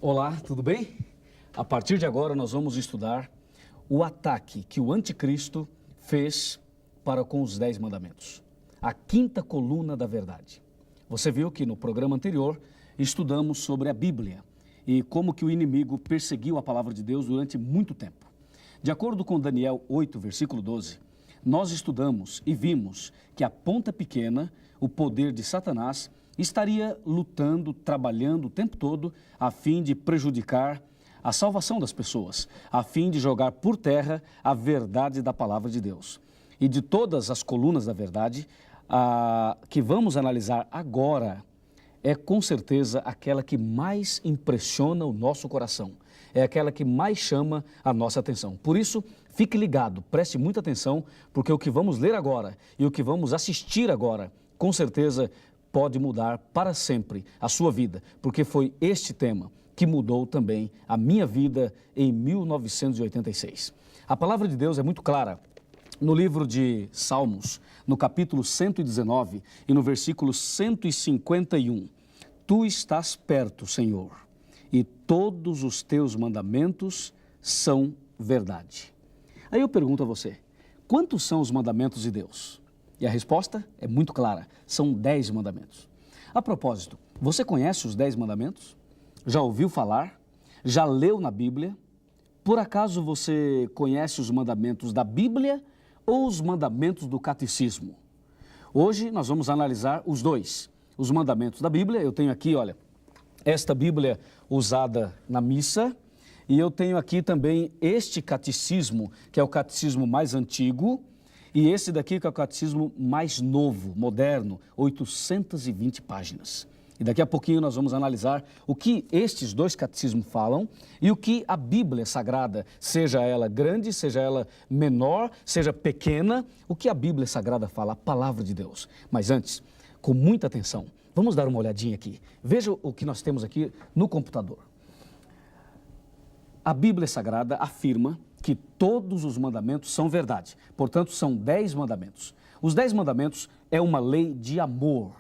Olá, tudo bem? A partir de agora nós vamos estudar o ataque que o anticristo fez para com os 10 mandamentos. A quinta coluna da verdade. Você viu que no programa anterior estudamos sobre a Bíblia e como que o inimigo perseguiu a palavra de Deus durante muito tempo. De acordo com Daniel 8, versículo 12, nós estudamos e vimos que a ponta pequena, o poder de Satanás, estaria lutando, trabalhando o tempo todo a fim de prejudicar a salvação das pessoas, a fim de jogar por terra a verdade da palavra de Deus. E de todas as colunas da verdade, a que vamos analisar agora é com certeza aquela que mais impressiona o nosso coração, é aquela que mais chama a nossa atenção. Por isso, fique ligado, preste muita atenção, porque o que vamos ler agora e o que vamos assistir agora, com certeza pode mudar para sempre a sua vida, porque foi este tema que mudou também a minha vida em 1986. A palavra de Deus é muito clara no livro de Salmos, no capítulo 119 e no versículo 151. Tu estás perto, Senhor, e todos os teus mandamentos são verdade. Aí eu pergunto a você, quantos são os mandamentos de Deus? E a resposta é muito clara, são 10 mandamentos. A propósito, você conhece os 10 mandamentos? Já ouviu falar? Já leu na Bíblia? Por acaso você conhece os mandamentos da Bíblia ou os mandamentos do catecismo? Hoje nós vamos analisar os dois. Os mandamentos da Bíblia, eu tenho aqui, olha, esta Bíblia usada na missa, e eu tenho aqui também este catecismo, que é o catecismo mais antigo, e esse daqui que é o catecismo mais novo, moderno, 820 páginas. E daqui a pouquinho nós vamos analisar o que estes dois catecismos falam e o que a Bíblia Sagrada, seja ela grande, seja ela menor, seja pequena, o que a Bíblia Sagrada fala, a palavra de Deus. Mas antes, com muita atenção, vamos dar uma olhadinha aqui. Veja o que nós temos aqui no computador. A Bíblia Sagrada afirma que todos os mandamentos são verdade. Portanto, são 10 mandamentos. Os 10 mandamentos é uma lei de amor.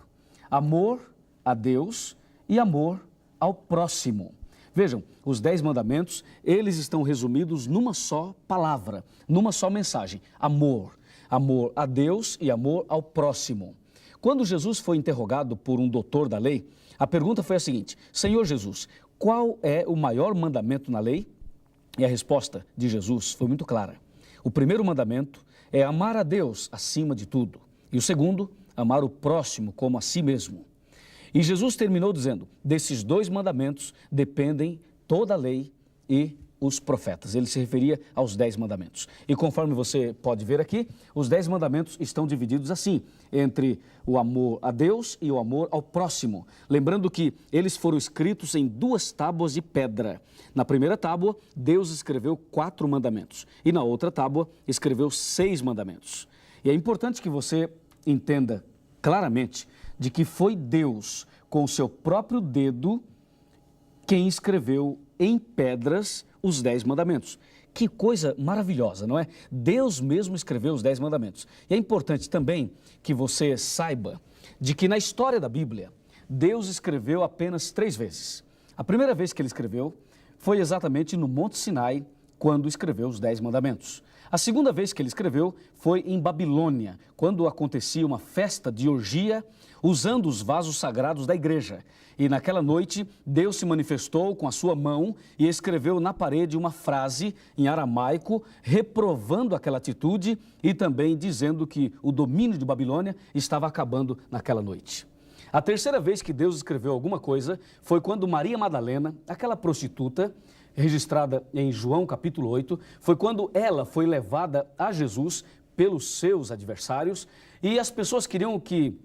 Amor a Deus e amor ao próximo. Vejam, os 10 mandamentos, eles estão resumidos numa só palavra, numa só mensagem. Amor. Amor a Deus e amor ao próximo. Quando Jesus foi interrogado por um doutor da lei, a pergunta foi a seguinte: Senhor Jesus, qual é o maior mandamento na lei? E a resposta de Jesus foi muito clara. O primeiro mandamento é amar a Deus acima de tudo. E o segundo, amar o próximo como a si mesmo. E Jesus terminou dizendo, desses 2 mandamentos dependem toda a lei e os profetas. Ele se referia aos 10 mandamentos. E conforme você pode ver aqui, os 10 mandamentos estão divididos assim, entre o amor a Deus e o amor ao próximo. Lembrando que eles foram escritos em 2 tábuas de pedra. Na primeira tábua, Deus escreveu 4 mandamentos. E na outra tábua, escreveu 6 mandamentos. E é importante que você entenda claramente de que foi Deus, com o seu próprio dedo, quem escreveu em pedras os 10 mandamentos. Que coisa maravilhosa, não é? Deus mesmo escreveu os 10 mandamentos. E é importante também que você saiba de que na história da Bíblia, Deus escreveu apenas 3 vezes. A primeira vez que ele escreveu foi exatamente no Monte Sinai, quando escreveu os 10 mandamentos. A segunda vez que ele escreveu foi em Babilônia, quando acontecia uma festa de orgia, usando os vasos sagrados da igreja. E naquela noite, Deus se manifestou com a sua mão e escreveu na parede uma frase em aramaico, reprovando aquela atitude e também dizendo que o domínio de Babilônia estava acabando naquela noite. A terceira vez que Deus escreveu alguma coisa foi quando Maria Madalena, aquela prostituta, registrada em João capítulo 8, foi quando ela foi levada a Jesus pelos seus adversários e as pessoas queriam que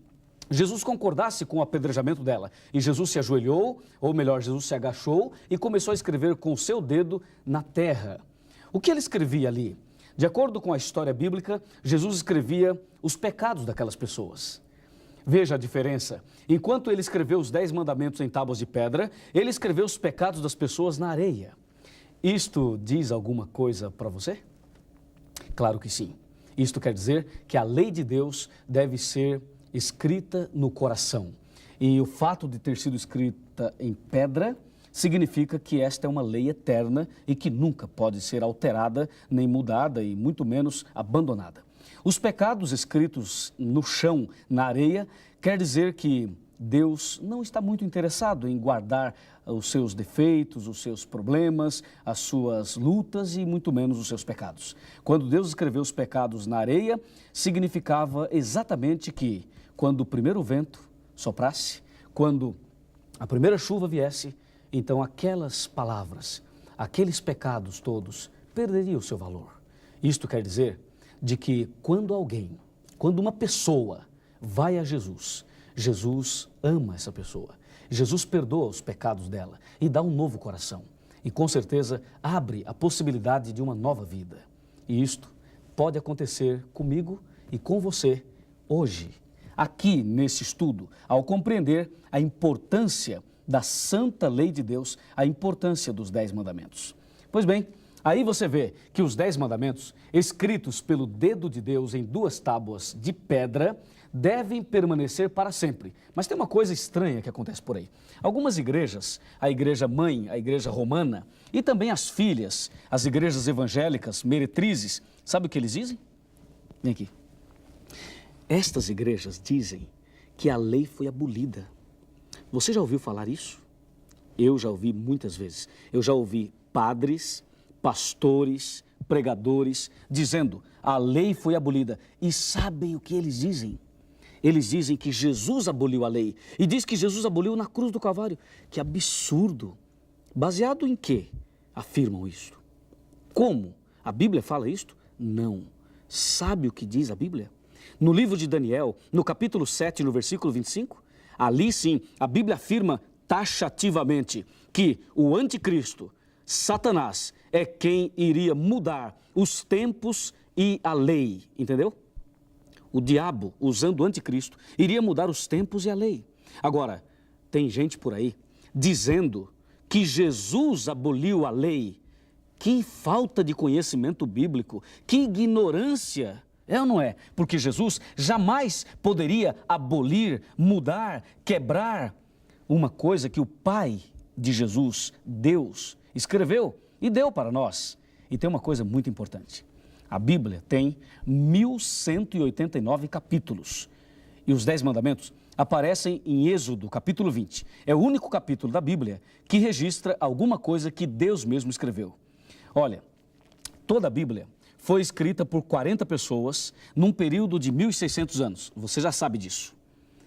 Jesus concordasse com o apedrejamento dela. E Jesus se ajoelhou, ou melhor, Jesus se agachou e começou a escrever com o seu dedo na terra. O que ele escrevia ali? De acordo com a história bíblica, Jesus escrevia os pecados daquelas pessoas. Veja a diferença. Enquanto ele escreveu os 10 mandamentos em tábuas de pedra, ele escreveu os pecados das pessoas na areia. Isto diz alguma coisa para você? Claro que sim. Isto quer dizer que a lei de Deus deve ser escrita no coração. E o fato de ter sido escrita em pedra significa que esta é uma lei eterna e que nunca pode ser alterada, nem mudada e muito menos abandonada. Os pecados escritos no chão, na areia, quer dizer que Deus não está muito interessado em guardar os seus defeitos, os seus problemas, as suas lutas e muito menos os seus pecados. Quando Deus escreveu os pecados na areia, significava exatamente que quando o primeiro vento soprasse, quando a primeira chuva viesse, então aquelas palavras, aqueles pecados todos perderiam o seu valor. Isto quer dizer de que quando uma pessoa vai a Jesus, Jesus ama essa pessoa. Jesus perdoa os pecados dela e dá um novo coração. E com certeza abre a possibilidade de uma nova vida. E isto pode acontecer comigo e com você hoje, aqui nesse estudo, ao compreender a importância da santa lei de Deus, a importância dos 10 mandamentos. Pois bem, aí você vê que os 10 mandamentos, escritos pelo dedo de Deus em 2 tábuas de pedra, devem permanecer para sempre. Mas tem uma coisa estranha que acontece por aí. Algumas igrejas, a igreja mãe, a igreja romana, e também as filhas, as igrejas evangélicas, meretrizes, sabe o que eles dizem? Vem aqui. Estas igrejas dizem que a lei foi abolida. Você já ouviu falar isso? Eu já ouvi muitas vezes. Eu já ouvi padres, pastores, pregadores dizendo a lei foi abolida. E sabem o que eles dizem? Eles dizem que Jesus aboliu a lei e diz que Jesus aboliu na cruz do Calvário. Que absurdo! Baseado em quê afirmam isto? Como? A Bíblia fala isto? Não. Sabe o que diz a Bíblia? No livro de Daniel, no capítulo 7, no versículo 25, ali sim, a Bíblia afirma taxativamente que o anticristo, Satanás, é quem iria mudar os tempos e a lei, entendeu? O diabo, usando o anticristo, iria mudar os tempos e a lei. Agora, tem gente por aí dizendo que Jesus aboliu a lei. Que falta de conhecimento bíblico, que ignorância, é ou não é? Porque Jesus jamais poderia abolir, mudar, quebrar uma coisa que o Pai de Jesus, Deus, escreveu e deu para nós. E tem uma coisa muito importante. A Bíblia tem 1189 capítulos e os 10 mandamentos aparecem em Êxodo, capítulo 20. É o único capítulo da Bíblia que registra alguma coisa que Deus mesmo escreveu. Olha, toda a Bíblia foi escrita por 40 pessoas num período de 1600 anos. Você já sabe disso.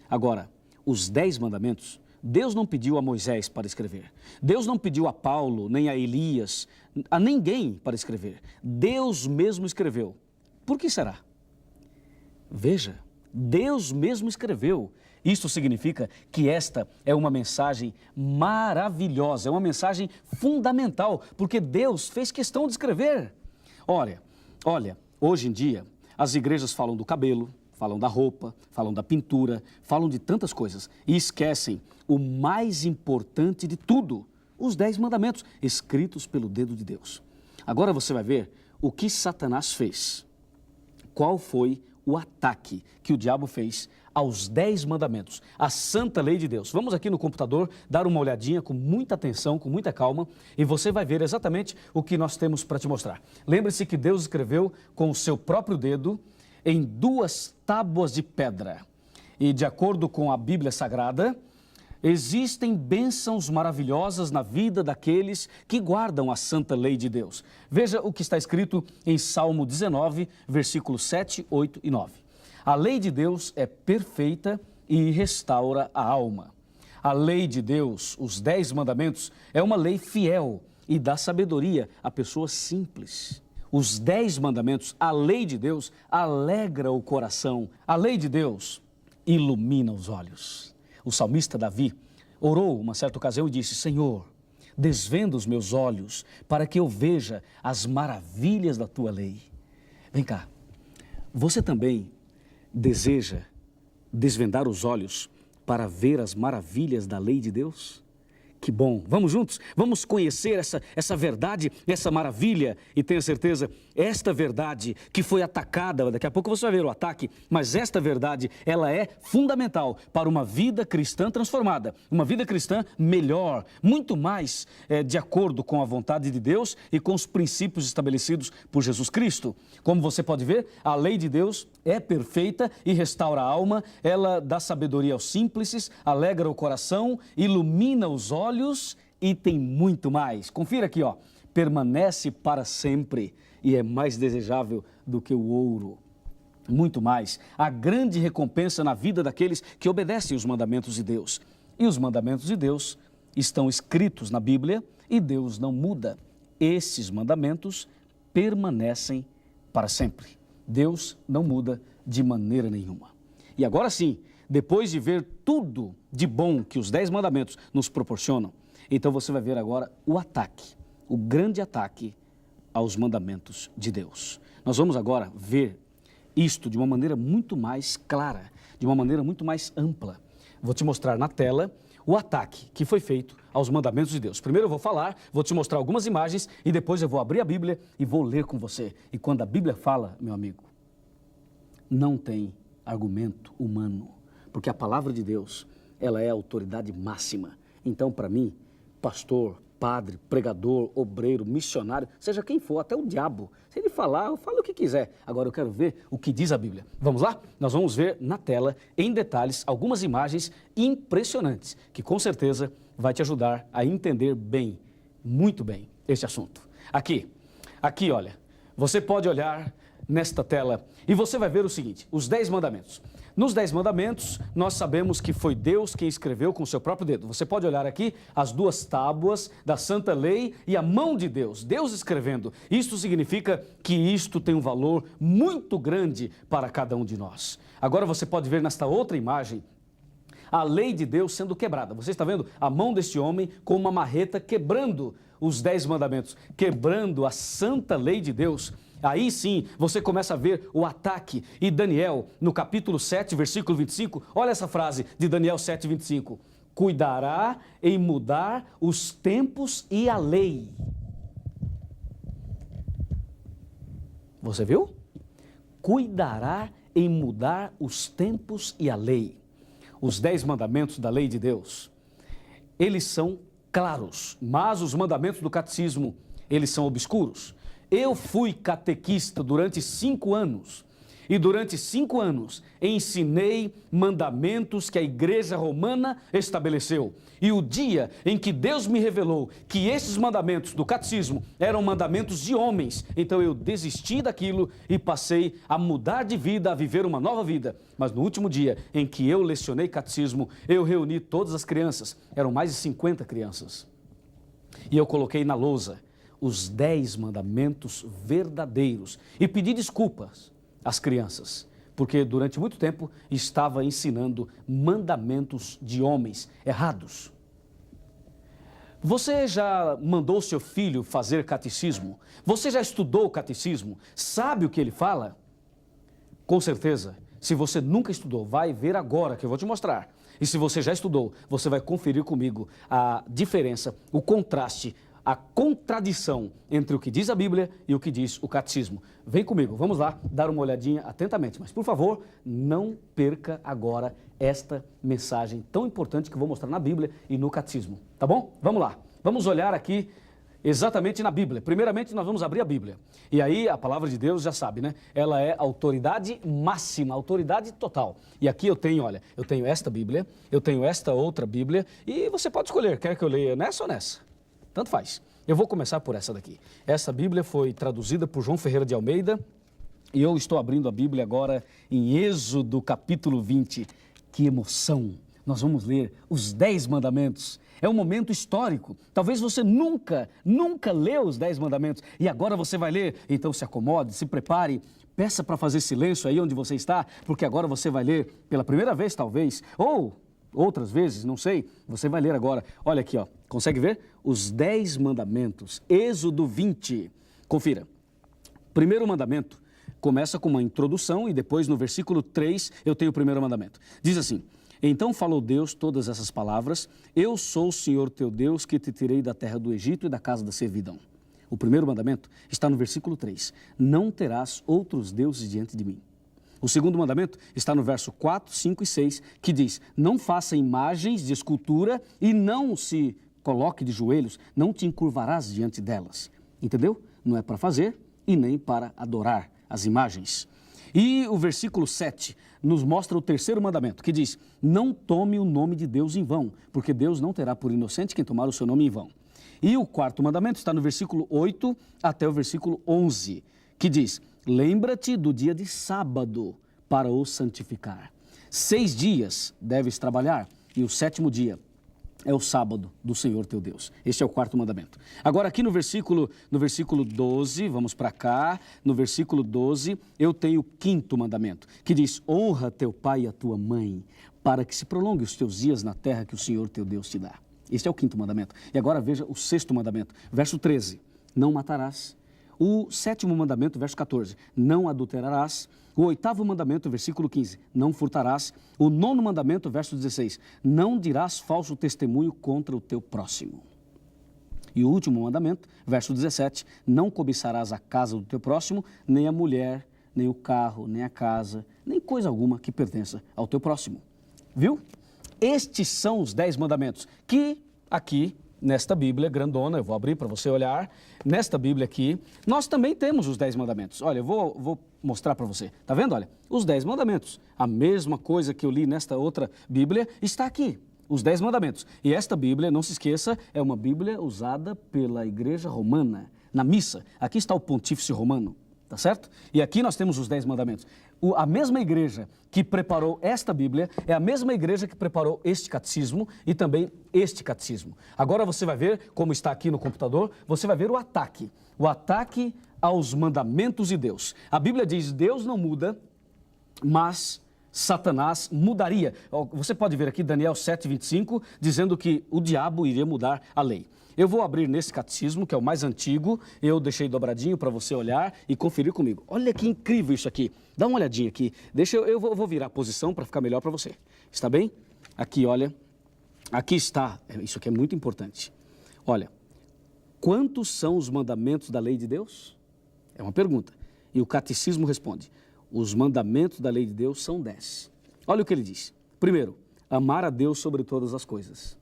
Agora, os 10 mandamentos, Deus não pediu a Moisés para escrever. Deus não pediu a Paulo, nem a Elias, a ninguém para escrever. Deus mesmo escreveu. Por que será? Veja, Deus mesmo escreveu. Isso significa que esta é uma mensagem maravilhosa, é uma mensagem fundamental, porque Deus fez questão de escrever. Olha, hoje em dia as igrejas falam do cabelo, falam da roupa, falam da pintura, falam de tantas coisas e esquecem o mais importante de tudo, os 10 mandamentos escritos pelo dedo de Deus. Agora você vai ver o que Satanás fez. Qual foi o ataque que o diabo fez aos 10 mandamentos, a santa lei de Deus. Vamos aqui no computador dar uma olhadinha com muita atenção, com muita calma, e você vai ver exatamente o que nós temos para te mostrar. Lembre-se que Deus escreveu com o seu próprio dedo em 2 tábuas de pedra. E de acordo com a Bíblia Sagrada, existem bênçãos maravilhosas na vida daqueles que guardam a santa lei de Deus. Veja o que está escrito em Salmo 19, versículos 7, 8 e 9. A lei de Deus é perfeita e restaura a alma. A lei de Deus, os 10 mandamentos, é uma lei fiel e dá sabedoria a pessoas simples. Os 10 mandamentos, a lei de Deus, alegra o coração. A lei de Deus ilumina os olhos. O salmista Davi orou uma certa ocasião e disse: Senhor, desvenda os meus olhos para que eu veja as maravilhas da tua lei. Vem cá, você também deseja desvendar os olhos para ver as maravilhas da lei de Deus? Que bom, vamos juntos, vamos conhecer essa verdade, essa maravilha, e tenha certeza, esta verdade que foi atacada, daqui a pouco você vai ver o ataque, mas esta verdade, ela é fundamental para uma vida cristã transformada, uma vida cristã melhor, muito mais de acordo com a vontade de Deus e com os princípios estabelecidos por Jesus Cristo. Como você pode ver, a lei de Deus é perfeita e restaura a alma, ela dá sabedoria aos simples, alegra o coração, ilumina os olhos e tem muito mais. Confira aqui, ó. Permanece para sempre e é mais desejável do que o ouro. Muito mais. A grande recompensa na vida daqueles que obedecem os mandamentos de Deus. E os mandamentos de Deus estão escritos na Bíblia e Deus não muda. Esses mandamentos permanecem para sempre. Deus não muda de maneira nenhuma. E agora sim, depois de ver tudo de bom que os 10 mandamentos nos proporcionam, então você vai ver agora o ataque, o grande ataque aos mandamentos de Deus. Nós vamos agora ver isto de uma maneira muito mais clara, de uma maneira muito mais ampla. Vou te mostrar na tela o ataque que foi feito aos mandamentos de Deus. Primeiro eu vou falar, vou te mostrar algumas imagens e depois eu vou abrir a Bíblia e vou ler com você. E quando a Bíblia fala, meu amigo, não tem argumento humano, porque a palavra de Deus, ela é a autoridade máxima. Então, para mim, pastor, padre, pregador, obreiro, missionário, seja quem for, até o diabo, se ele falar, eu falo o que quiser. Agora eu quero ver o que diz a Bíblia. Vamos lá? Nós vamos ver na tela, em detalhes, algumas imagens impressionantes, que com certeza vai te ajudar a entender bem, muito bem, este assunto. Aqui, olha, você pode olhar nesta tela e você vai ver o seguinte, os 10 mandamentos. Nos 10 mandamentos, nós sabemos que foi Deus quem escreveu com o seu próprio dedo. Você pode olhar aqui as 2 tábuas da Santa Lei e a mão de Deus, Deus escrevendo. Isto significa que isto tem um valor muito grande para cada um de nós. Agora você pode ver nesta outra imagem a lei de Deus sendo quebrada. Você está vendo a mão deste homem com uma marreta quebrando os 10 mandamentos, quebrando a santa lei de Deus. Aí sim, você começa a ver o ataque. E Daniel, no capítulo 7, versículo 25, olha essa frase de Daniel 7, 25. Cuidará em mudar os tempos e a lei. Você viu? Cuidará em mudar os tempos e a lei. Os 10 mandamentos da lei de Deus, eles são claros, mas os mandamentos do catecismo, eles são obscuros. Eu fui catequista durante 5 anos e durante 5 anos ensinei mandamentos que a Igreja Romana estabeleceu. E o dia em que Deus me revelou que esses mandamentos do catecismo eram mandamentos de homens, então eu desisti daquilo e passei a mudar de vida, a viver uma nova vida. Mas no último dia em que eu lecionei catecismo, eu reuni todas as crianças, eram mais de 50 crianças, e eu coloquei na lousa os 10 mandamentos verdadeiros e pedi desculpas às crianças, porque durante muito tempo estava ensinando mandamentos de homens errados. Você já mandou seu filho fazer catecismo? Você já estudou o catecismo? Sabe o que ele fala? Com certeza, se você nunca estudou, vai ver agora que eu vou te mostrar. E se você já estudou, você vai conferir comigo a diferença, o contraste, a contradição entre o que diz a Bíblia e o que diz o catecismo. Vem comigo, vamos lá dar uma olhadinha atentamente. Mas, por favor, não perca agora esta mensagem tão importante que eu vou mostrar na Bíblia e no catecismo. Tá bom? Vamos lá. Vamos olhar aqui exatamente na Bíblia. Primeiramente, nós vamos abrir a Bíblia. E aí, a palavra de Deus, já sabe, né? Ela é autoridade máxima, autoridade total. E aqui eu tenho, olha, eu tenho esta Bíblia, eu tenho esta outra Bíblia, e você pode escolher, quer que eu leia nessa ou nessa? Tanto faz. Eu vou começar por essa daqui. Essa Bíblia foi traduzida por João Ferreira de Almeida e eu estou abrindo a Bíblia agora em Êxodo capítulo 20. Que emoção! Nós vamos ler os 10 mandamentos. É um momento histórico. Talvez você nunca leu os 10 mandamentos e agora você vai ler. Então se acomode, se prepare, peça para fazer silêncio aí onde você está, porque agora você vai ler pela primeira vez talvez, ou outras vezes, não sei, você vai ler agora. Olha aqui, ó, consegue ver? Os 10 mandamentos, Êxodo 20. Confira. Primeiro mandamento começa com uma introdução e depois no versículo 3 eu tenho o primeiro mandamento. Diz assim, Então falou Deus todas essas palavras: eu sou o Senhor teu Deus que te tirei da terra do Egito e da casa da servidão. O primeiro mandamento está no versículo 3. Não terás outros deuses diante de mim. O segundo mandamento está no verso 4, 5 e 6, que diz: não faça imagens de escultura e não se coloque de joelhos, não te encurvarás diante delas. Entendeu? Não é para fazer e nem para adorar as imagens. E o versículo 7 nos mostra o terceiro mandamento, que diz: não tome o nome de Deus em vão, porque Deus não terá por inocente quem tomar o seu nome em vão. E o quarto mandamento está no versículo 8 até o versículo 11, que diz: lembra-te do dia de sábado para o santificar. 6 dias deves trabalhar e o sétimo dia é o sábado do Senhor teu Deus. Este é o quarto mandamento. Agora aqui no versículo 12, vamos para cá, no versículo 12, eu tenho o quinto mandamento, que diz: honra teu pai e a tua mãe, para que se prolongue os teus dias na terra que o Senhor teu Deus te dá. Este é o quinto mandamento. E agora veja o sexto mandamento, verso 13, não matarás. O sétimo mandamento, verso 14, não adulterarás. O oitavo mandamento, versículo 15, não furtarás. O nono mandamento, verso 16, não dirás falso testemunho contra o teu próximo. E o último mandamento, verso 17, não cobiçarás a casa do teu próximo, nem a mulher, nem o carro, nem a casa, nem coisa alguma que pertença ao teu próximo. Viu? Estes são os 10 mandamentos que aqui, nesta Bíblia grandona, eu vou abrir para você olhar, nesta Bíblia aqui, nós também temos os 10 mandamentos. Olha, eu vou mostrar para você. Tá vendo? Olha, os 10 mandamentos. A mesma coisa que eu li nesta outra Bíblia está aqui. Os 10 mandamentos. E esta Bíblia, não se esqueça, é uma Bíblia usada pela Igreja Romana, na missa. Aqui está o Pontífice Romano, tá certo? E aqui nós temos os 10 mandamentos. A mesma igreja que preparou esta Bíblia é a mesma igreja que preparou este catecismo e também este catecismo. Agora você vai ver, como está aqui no computador, você vai ver o ataque aos mandamentos de Deus. A Bíblia diz: Deus não muda, mas Satanás mudaria. Você pode ver aqui Daniel 7:25, dizendo que o diabo iria mudar a lei. Eu vou abrir nesse catecismo, que é o mais antigo, eu deixei dobradinho para você olhar e conferir comigo. Olha que incrível isso aqui. Dá uma olhadinha aqui. Eu vou virar a posição para ficar melhor para você. Está bem? Aqui, olha. Aqui está. Isso aqui é muito importante. Olha. Quantos são os mandamentos da lei de Deus? É uma pergunta. E o catecismo responde: os mandamentos da lei de Deus são 10. Olha o que ele diz. Primeiro, amar a Deus sobre todas as coisas.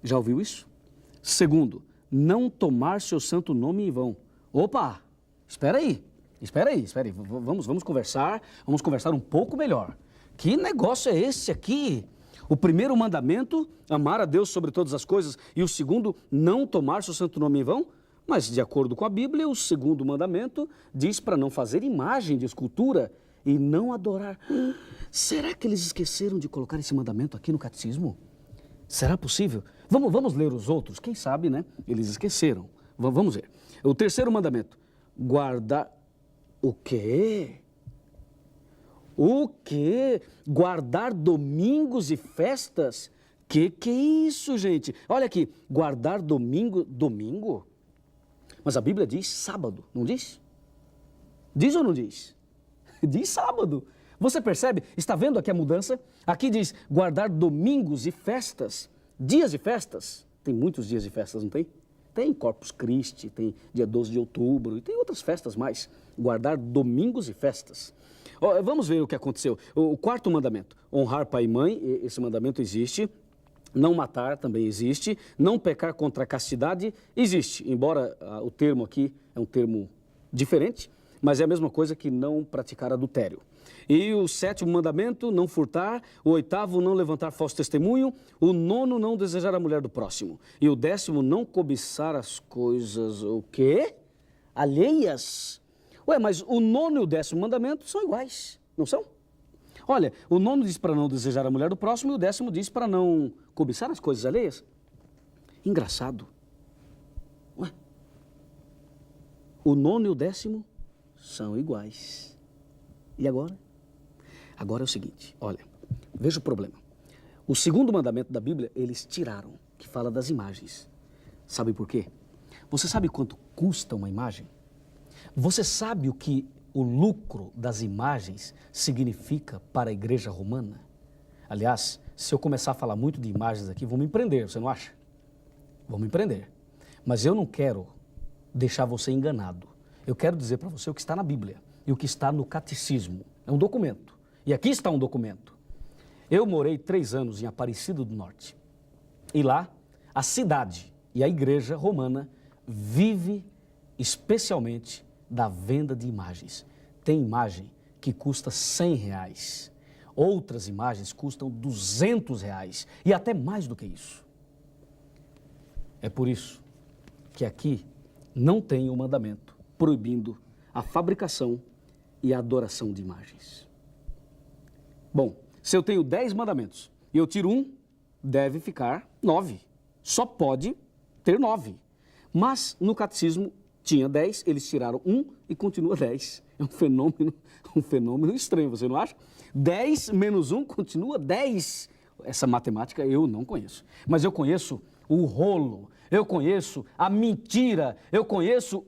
Já ouviu isso? Segundo, não tomar seu santo nome em vão. Opa, espera aí. Vamos conversar um pouco melhor. Que negócio é esse aqui? O primeiro mandamento, amar a Deus sobre todas as coisas, e o segundo, não tomar seu santo nome em vão? Mas, de acordo com a Bíblia, o segundo mandamento diz para não fazer imagem de escultura e não adorar. Será que eles esqueceram de colocar esse mandamento aqui no catecismo? Será possível? Vamos ler os outros, quem sabe, né? Eles esqueceram. Vamos ver. O terceiro mandamento, guardar... O quê? O quê? Guardar domingos e festas? Que é isso, gente? Olha aqui, guardar domingo? Mas a Bíblia diz sábado, não diz? Diz ou não diz? Diz sábado. Você percebe? Está vendo aqui a mudança? Aqui diz guardar domingos e festas, dias de festas. Tem muitos dias de festas, não tem? Tem Corpus Christi, tem dia 12 de outubro e tem outras festas mais. Guardar domingos e festas. Vamos ver o que aconteceu. O quarto mandamento, honrar pai e mãe, esse mandamento existe. Não matar também existe. Não pecar contra a castidade existe, embora o termo aqui é um termo diferente, mas é a mesma coisa que não praticar adultério. E o sétimo mandamento, não furtar. O oitavo, não levantar falso testemunho. O nono, não desejar a mulher do próximo. E o décimo, não cobiçar as coisas, o quê? Alheias. Ué, mas o nono e o décimo mandamento são iguais, não são? Olha, o nono diz para não desejar a mulher do próximo e o décimo diz para não cobiçar as coisas alheias. Engraçado. Ué, o nono e o décimo são iguais. E agora? Agora é o seguinte, olha, veja o problema. O segundo mandamento da Bíblia, eles tiraram, que fala das imagens. Sabe por quê? Você sabe quanto custa uma imagem? Você sabe o que o lucro das imagens significa para a igreja romana? Aliás, se eu começar a falar muito de imagens aqui, vão me prender, você não acha? Vão me prender. Mas eu não quero deixar você enganado. Eu quero dizer para você o que está na Bíblia e o que está no catecismo. É um documento. E aqui está um documento. Eu morei 3 anos em Aparecida do Norte. E lá, a cidade e a igreja romana vive especialmente da venda de imagens. Tem imagem que custa R$100. Outras imagens custam R$200 e até mais do que isso. É por isso que aqui não tem o mandamento proibindo a fabricação e a adoração de imagens. Bom, se eu tenho 10 mandamentos e eu tiro um, deve ficar 9. Só pode ter 9. Mas no catecismo tinha 10, eles tiraram um e continua 10. É um fenômeno estranho, você não acha? 10 menos 1 continua 10. Essa matemática eu não conheço. Mas eu conheço o rolo, eu conheço a mentira, eu conheço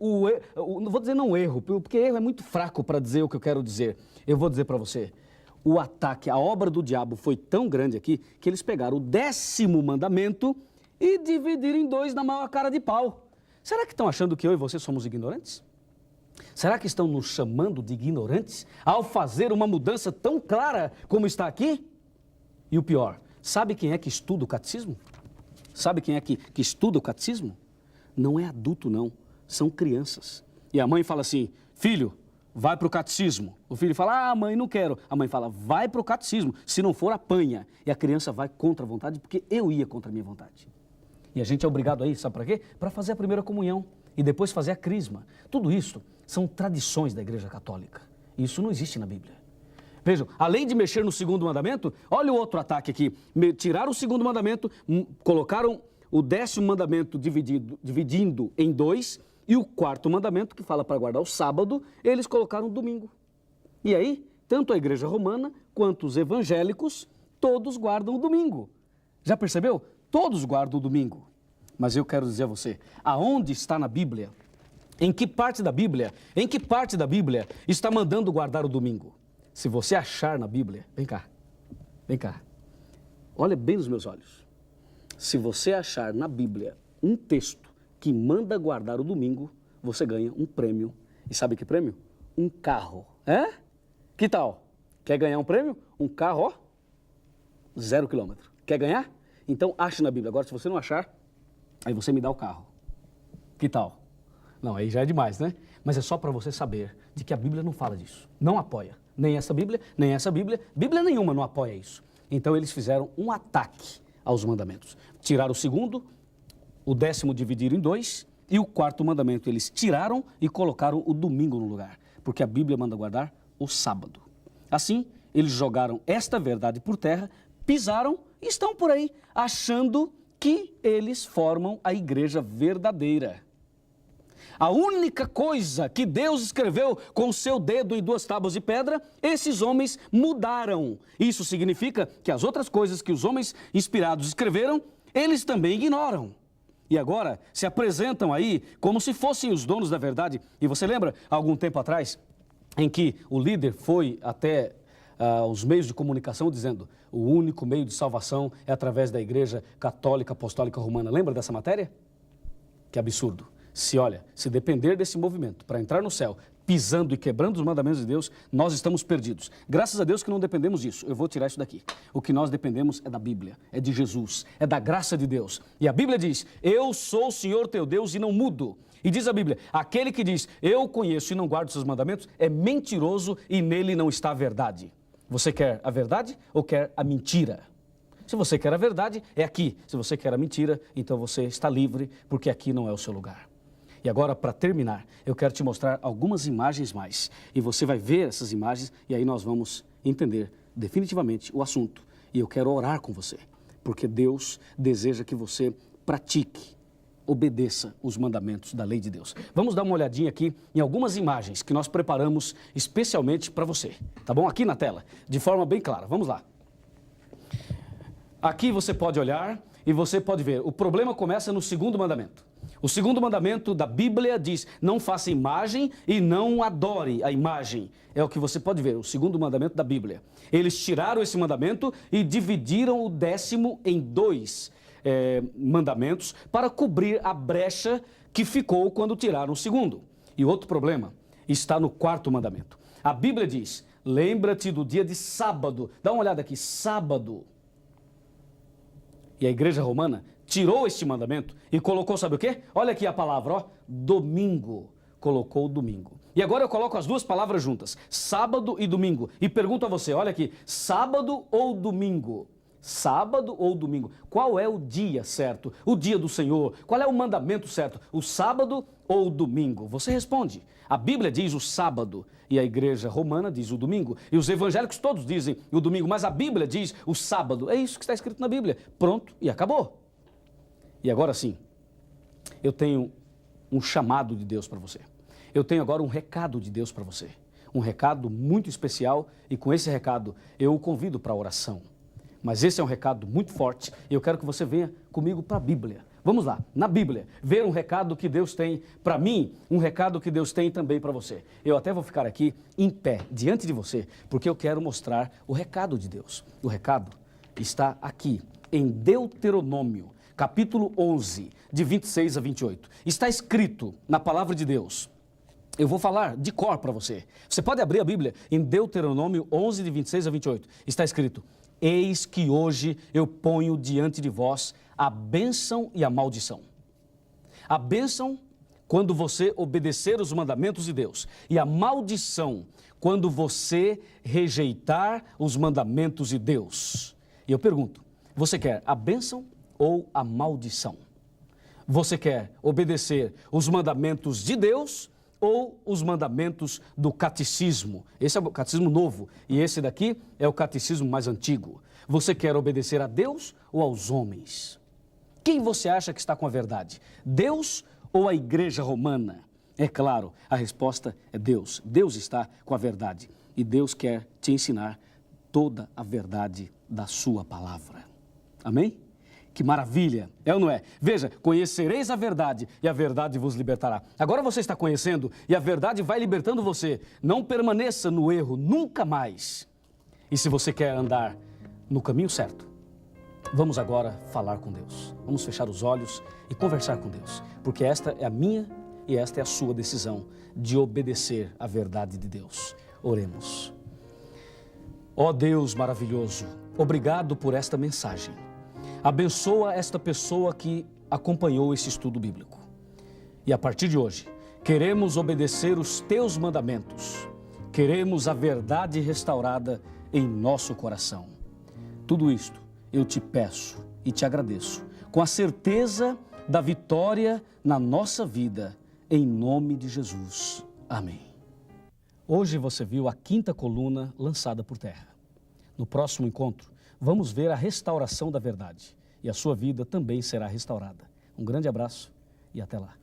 não vou dizer não erro, porque erro é muito fraco para dizer o que eu quero dizer. Eu vou dizer para você, o ataque, a obra do diabo foi tão grande aqui, que eles pegaram o 10º mandamento e dividiram em 2 na maior cara de pau. Será que estão achando que eu e você somos ignorantes? Será que estão nos chamando de ignorantes ao fazer uma mudança tão clara como está aqui? E o pior, sabe quem é que estuda o catecismo? Sabe quem é que estuda o catecismo? Não é adulto, não. São crianças. E a mãe fala assim, filho, vai para o catecismo. O filho fala, mãe, não quero. A mãe fala, vai para o catecismo. Se não for, apanha. E a criança vai contra a vontade, porque eu ia contra a minha vontade. E a gente é obrigado a ir, sabe para quê? Para fazer a primeira comunhão e depois fazer a crisma. Tudo isso são tradições da Igreja Católica. Isso não existe na Bíblia. Vejam, além de mexer no 2º mandamento, olha o outro ataque aqui. Tiraram o 2º mandamento, colocaram o 10º mandamento dividindo em 2, e o 4º mandamento, que fala para guardar o sábado, eles colocaram o domingo. E aí, tanto a Igreja Romana quanto os evangélicos, todos guardam o domingo. Já percebeu? Todos guardam o domingo. Mas eu quero dizer a você, aonde está na Bíblia? Em que parte da Bíblia está mandando guardar o domingo? Se você achar na Bíblia, vem cá, olha bem nos meus olhos. Se você achar na Bíblia um texto que manda guardar o domingo, você ganha um prêmio. E sabe que prêmio? Um carro. É? Que tal? Quer ganhar um prêmio? Um carro, ó, 0 quilômetro. Quer ganhar? Então ache na Bíblia. Agora, se você não achar, aí você me dá o carro. Que tal? Não, aí já é demais, né? Mas é só para você saber de que a Bíblia não fala disso. Não apoia. Nem essa Bíblia, nem essa Bíblia. Bíblia nenhuma não apoia isso. Então eles fizeram um ataque aos mandamentos. Tiraram o 2º, o 10º dividiram em 2 e o 4º mandamento eles tiraram e colocaram o domingo no lugar. Porque a Bíblia manda guardar o sábado. Assim, eles jogaram esta verdade por terra, pisaram e estão por aí achando que eles formam a igreja verdadeira. A única coisa que Deus escreveu com seu dedo em 2 tábuas de pedra, esses homens mudaram. Isso significa que as outras coisas que os homens inspirados escreveram, eles também ignoram. E agora se apresentam aí como se fossem os donos da verdade. E você lembra, algum tempo atrás, em que o líder foi até os meios de comunicação dizendo o único meio de salvação é através da Igreja Católica Apostólica Romana. Lembra dessa matéria? Que absurdo. Se depender desse movimento para entrar no céu, pisando e quebrando os mandamentos de Deus, nós estamos perdidos. Graças a Deus que não dependemos disso. Eu vou tirar isso daqui. O que nós dependemos é da Bíblia, é de Jesus, é da graça de Deus. E a Bíblia diz, eu sou o Senhor teu Deus e não mudo. E diz a Bíblia, aquele que diz, eu conheço e não guardo os seus mandamentos, é mentiroso e nele não está a verdade. Você quer a verdade ou quer a mentira? Se você quer a verdade, é aqui. Se você quer a mentira, então você está livre, porque aqui não é o seu lugar. E agora, para terminar, eu quero te mostrar algumas imagens mais. E você vai ver essas imagens e aí nós vamos entender definitivamente o assunto. E eu quero orar com você, porque Deus deseja que você pratique, obedeça os mandamentos da lei de Deus. Vamos dar uma olhadinha aqui em algumas imagens que nós preparamos especialmente para você. Tá bom? Aqui na tela, de forma bem clara. Vamos lá. Aqui você pode olhar e você pode ver. O problema começa no 2º mandamento. O segundo mandamento da Bíblia diz: não faça imagem e não adore a imagem. É o que você pode ver, o segundo mandamento da Bíblia. Eles tiraram esse mandamento e dividiram o 10º em 2 mandamentos para cobrir a brecha que ficou quando tiraram o segundo. E outro problema está no 4º mandamento. A Bíblia diz: lembra-te do dia de sábado. Dá uma olhada aqui, sábado. E a igreja romana tirou este mandamento e colocou, sabe o quê? Olha aqui a palavra, ó, domingo. Colocou domingo. E agora eu coloco as duas palavras juntas, sábado e domingo. E pergunto a você, olha aqui, sábado ou domingo? Sábado ou domingo? Qual é o dia certo? O dia do Senhor? Qual é o mandamento certo? O sábado ou o domingo? Você responde. A Bíblia diz o sábado e a igreja romana diz o domingo. E os evangélicos todos dizem o domingo, mas a Bíblia diz o sábado. É isso que está escrito na Bíblia. Pronto, e acabou. E agora sim, eu tenho um chamado de Deus para você. Eu tenho agora um recado de Deus para você. Um recado muito especial e com esse recado eu o convido para a oração. Mas esse é um recado muito forte e eu quero que você venha comigo para a Bíblia. Vamos lá, na Bíblia, ver um recado que Deus tem para mim, um recado que Deus tem também para você. Eu até vou ficar aqui em pé, diante de você, porque eu quero mostrar o recado de Deus. O recado está aqui, em Deuteronômio, capítulo 11, de 26 a 28. Está escrito na palavra de Deus. Eu vou falar de cor para você. Você pode abrir a Bíblia em Deuteronômio 11, de 26 a 28. Está escrito: eis que hoje eu ponho diante de vós a bênção e a maldição. A bênção, quando você obedecer os mandamentos de Deus. E a maldição, quando você rejeitar os mandamentos de Deus. E eu pergunto, você quer a bênção ou a maldição? Você quer obedecer os mandamentos de Deus ou os mandamentos do catecismo? Esse é o catecismo novo e esse daqui é o catecismo mais antigo. Você quer obedecer a Deus ou aos homens? Quem você acha que está com a verdade? Deus ou a igreja romana? É claro, a resposta é Deus. Deus está com a verdade e Deus quer te ensinar toda a verdade da sua palavra. Amém? Que maravilha, é ou não é? Veja, conhecereis a verdade e a verdade vos libertará. Agora você está conhecendo e a verdade vai libertando você. Não permaneça no erro, nunca mais. E se você quer andar no caminho certo, vamos agora falar com Deus. Vamos fechar os olhos e conversar com Deus. Porque esta é a minha e esta é a sua decisão de obedecer à verdade de Deus. Oremos. Ó Deus maravilhoso, obrigado por esta mensagem. Abençoa esta pessoa que acompanhou esse estudo bíblico. E a partir de hoje, queremos obedecer os teus mandamentos. Queremos a verdade restaurada em nosso coração. Tudo isto eu te peço e te agradeço, com a certeza da vitória na nossa vida, em nome de Jesus. Amém. Hoje você viu a 5ª coluna lançada por terra. No próximo encontro, vamos ver a restauração da verdade e a sua vida também será restaurada. Um grande abraço e até lá.